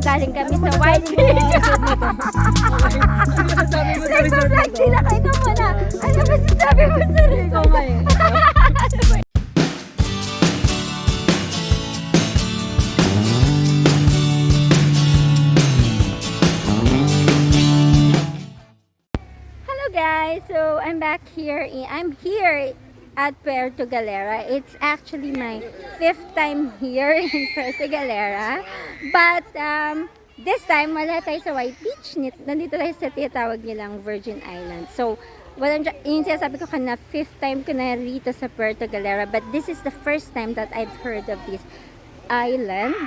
galing kami sa White Beach. Nag-vlog sila kayo na muna. Ano ba sasabi mo sa resort? Hello guys, so I'm back here. I'm here at Puerto Galera. It's actually my 5th time here in Puerto Galera. But this time, wala tayo sa White Beach. Nandito tayo sa tinatawag nilang Virgin Island. So, yung sinasabi ko kanina, 5th time ko na rito sa Puerto Galera. But this is the first time that I've heard of this island.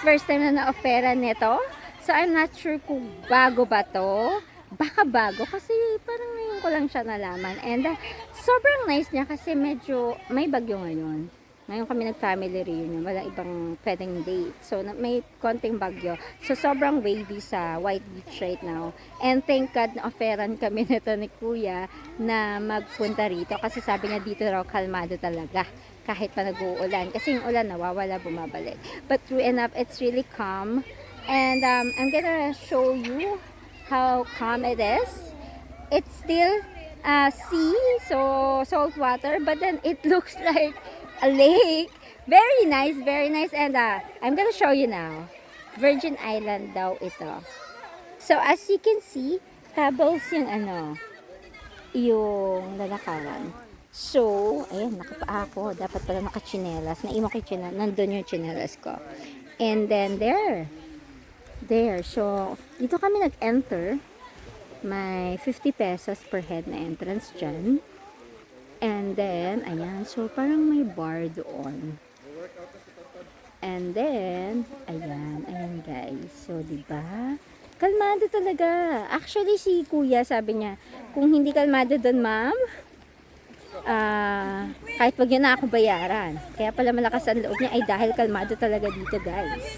First time na na-ofera nito. So, I'm not sure kung bago ba to. Baka bago kasi parang ngayon ko lang siya nalaman. And sobrang nice niya kasi medyo may bagyo ngayon. Ngayon kami nag-family reunion. Walang ibang pwedeng date. So, may konting bagyo. So, sobrang wavy sa White Beach right now. And thank God na offeran kami nito ni Kuya na magpunta rito. Kasi sabi niya dito raw kalmado talaga. Kahit pa nag-uulan. Kasi yung ulan nawawala, bumabalik. But true enough, it's really calm. And I'm gonna show you how calm it is. It's still sea, so salt water, but then it looks like a lake. Very nice, very nice. And I'm gonna show you now. Virgin Island daw ito. So as you can see, pebbles yung yung lalakaran. So, ayan, nakapaa ako. Dapat pala nakachinelas. Naiwan ko yung chinelas. Nandun yung chinelas ko. And then there. So, dito kami nag-enter. May 50 pesos per head na entrance dyan. And then, ayan. So, parang may bar doon. And then, ayan guys. So, diba? Kalmado talaga. Actually, si Kuya sabi niya, kung hindi kalmado doon, ma'am, kahit wag yun na ako bayaran. Kaya pala malakas ang loob niya ay dahil kalmado talaga dito, guys.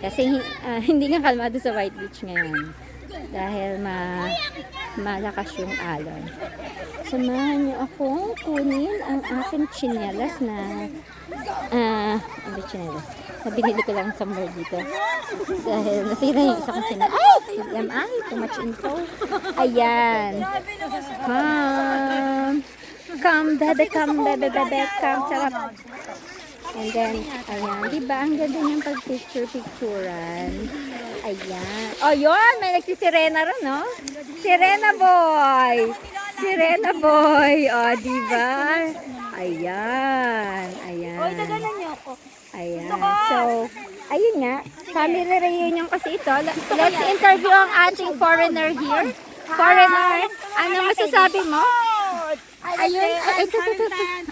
Kasi hindi nga kalmado sa White Beach ngayon. Dahil malakas yung alon. Samahan niyo akong kunin ang aking tsinelas na tsinelas? Na binili ko lang somewhere dito. Dahil nasira yung isa kong tsinelas. Ay! Too much info. Ayan. Come, bebe, come, sarap. And then, ayan, diba? Ang ganda niyang pag-picture-picturean. Ayan. Oh, yun! May nagsisirena rin, no? Sirena boy! Sirena boy! Oh, diba? Ayan. Hoy, daganan niyo ako. Ayan. So, ayun nga. Family reunion kasi ito. Let's interview ang ating foreigner here. Foreigner, ano masasabi mo? Ayun.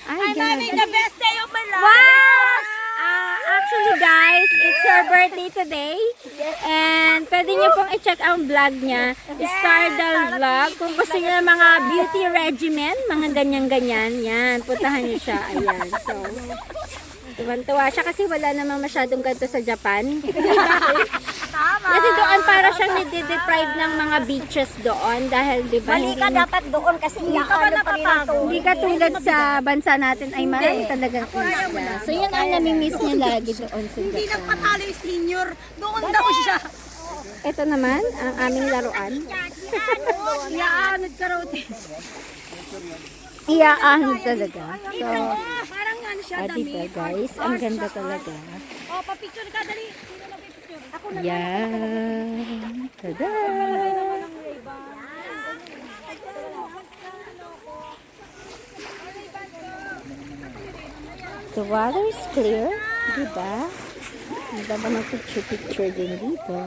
I'm having the best day of my life. Wow! Actually guys, it's her birthday today. And pwede niyo pong i-check ang vlog niya. Stardal Vlog. Kung gusto niyo ng mga beauty regimen, mga ganyan-ganyan, yan. Puntahan niyo siya. Ayan. So, tuwan-tuwa siya kasi wala namang masyadong ganito sa Japan. Tama. Kasi doon para siyang nade-deprive ng mga beaches doon dahil di ba Mali ka dapat doon kasi hindi ka pa napapagod. hindi ka tulad sa bansa natin ay marami talagang isla. So yun ang nami-miss niya lagi doon sa Hindi Japan. nagpatalo yung senior. Doon daw siya. Ito naman ang aming laruan. Iaanod ka raw. Iyaanod talaga. So, Parang ano siya, diba guys, ang ganda talaga. Oh, pa-picture ka, dali. Sino na picture? Ako na. Yan. Tada! The water is clear, diba? Ang ganda mag-picture din dito.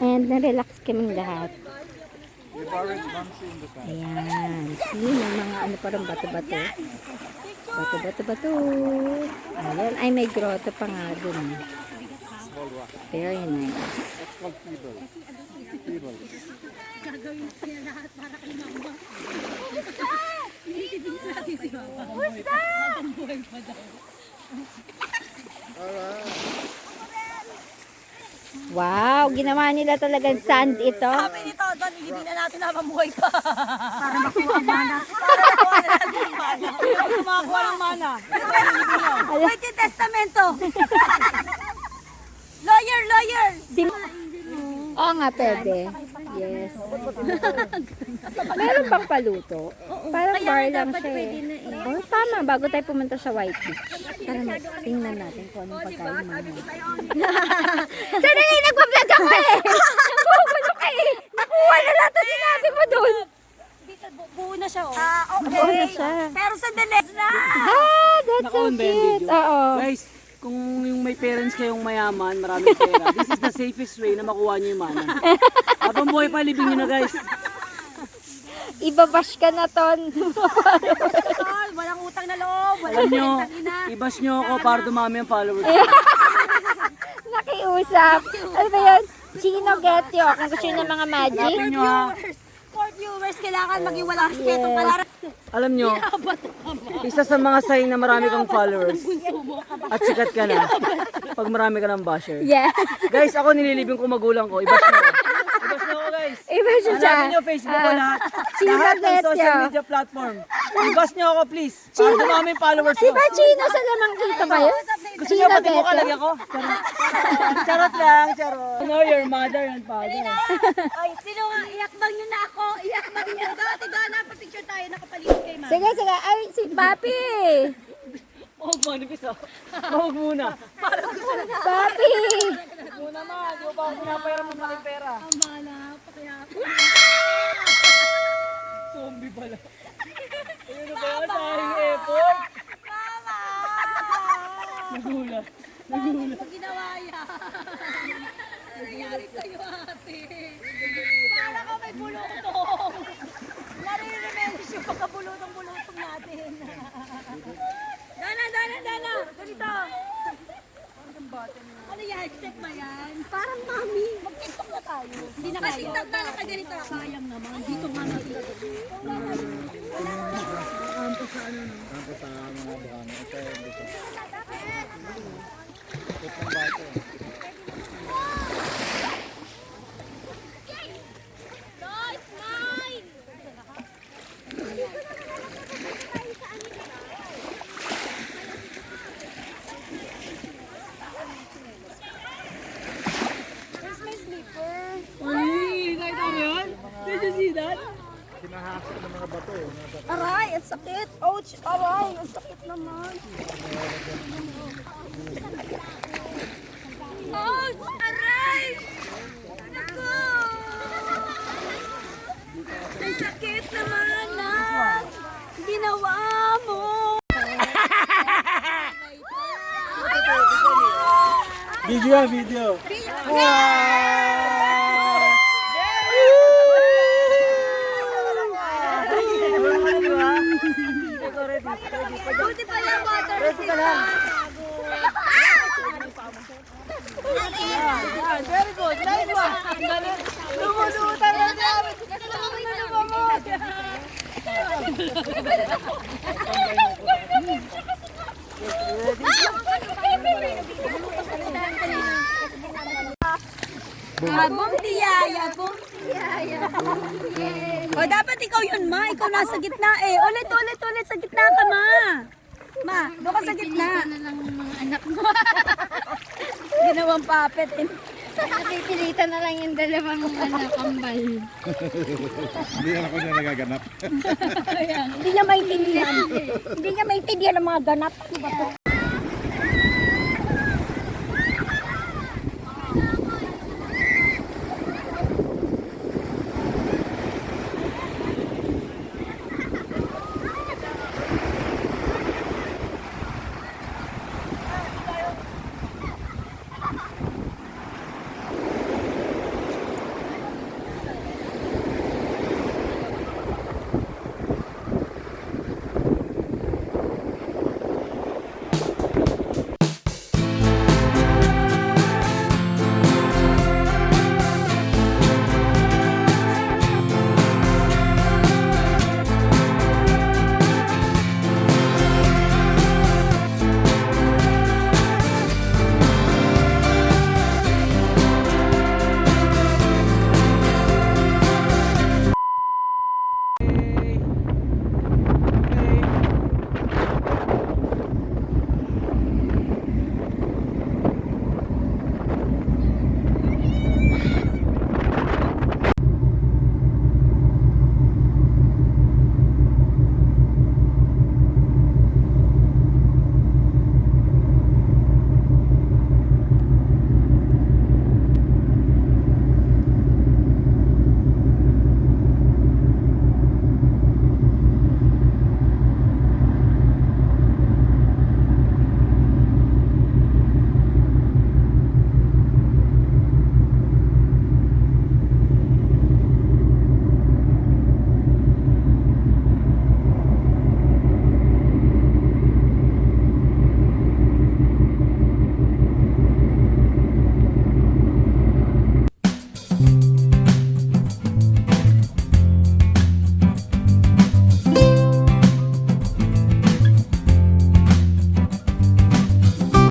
And na-relax kaming lahat. Ayan. See, may mga ano parang bato-bato. Bato. Ayan. Ay, may grotto pa nga dun. Very nice. Gagawin siya lahat para kay mama. Wow, ginawa nila talagang sand ito. Sabi nito, Don, hindi na natin napamuhay pa. Para makuha ang mana. Para makuha na natin ang mana. Para makakuha ng mana. Wait yung testamento. Lawyer Lawyer! Oo nga, pwede. Yes. Meron bang paluto? Parang bar lang siya eh. Oh, tama, bago tayo pumunta sa White Beach. Tara na, tingnan natin kung anong pagkain namin. Sandali, nagpa-vlog ako eh! Nagugulo ka eh! Nakuha na lahat ang sinabi mo dun! Buo na siya, oh. Buo na siya. Pero sandali na! That's so Naka-on ba yung cute! video? Oo. Guys, kung yung may parents kayong mayaman, maraming pera, this is the safest way na makuha nyo yung mana. Habang buhay pa, libing nyo na guys. Ibabash ka na, Ton. Tol, walang utang na loob. Alam nyo, i-bash nyo ako para dumami ang followers. Nakiusap. Ano ba yun? Chino Getyo. Kung gusto nyo ng mga magic. Hanapin nyo ha. For viewers, kailangan maging walang siketong palaran. Alam nyo, isa sa mga sign na marami kang followers at sikat ka na pag marami ka ng basher. Yes. Guys, ako nililibing ko magulang ko. I-bash nyo ako. I-bash nyo ako guys. Iba siya siya. Hanapin nyo Facebook ko lahat. Chino Lahat ng Getyo. social media platform. I-bash nyo ako please. Para dumami yung followers ko. Iba Chino sa lamang dito ba yun? Gusto nyo pati mo kalagyan ko? Charot lang, charot. Know your mother and father. Ay, sino nga? Iakbang nyo na ako. Iakbang nyo. Dati gana, pa-picture tayo. Nakapalibot kay mama. Sige, sige. Ay, si Papi. Huwag mo, nipis ako. Huwag muna. Papi. Muna ma, di ko pa ako pinapayara mo maling pera. Zombie pala. Ano ba yan? Sayang effort. Nagulat. Pag ginawa yan. Ano nangyari sa'yo, ate? Para ka may bulutong. Nare-revenge yung pagkabulutong-bulutong natin. Dana! Ganito. Ano yan? Step ba yan? Parang mami. Mag-tiktok na tayo. Hindi na kaya. Mag-tiktok na lang ka ganito. Sayang naman. Dito nga natin. Uy, nakita mo yun? Did you see that? Aray, ang sakit. Ouch, aray, ang sakit naman. Ouch, aray! Naku! Ang sakit naman na ginawa mo. Video. Buti pa yung water resistant. Very good. Nice one. Lumulutan na siya. Bum tiyaya. O, dapat ikaw yun, ma. Ikaw nasa gitna eh. Ulit sa gitna ka, ma. Ma, doon ka sa gitna. na lang ng mga anak mo. Ginawang puppet. Napipilitan na lang yung dalawang kambal. Hindi na ako niya nagaganap. Hindi niya maintindihan. Hindi niya maintindihan ang mga ganap. Diba to?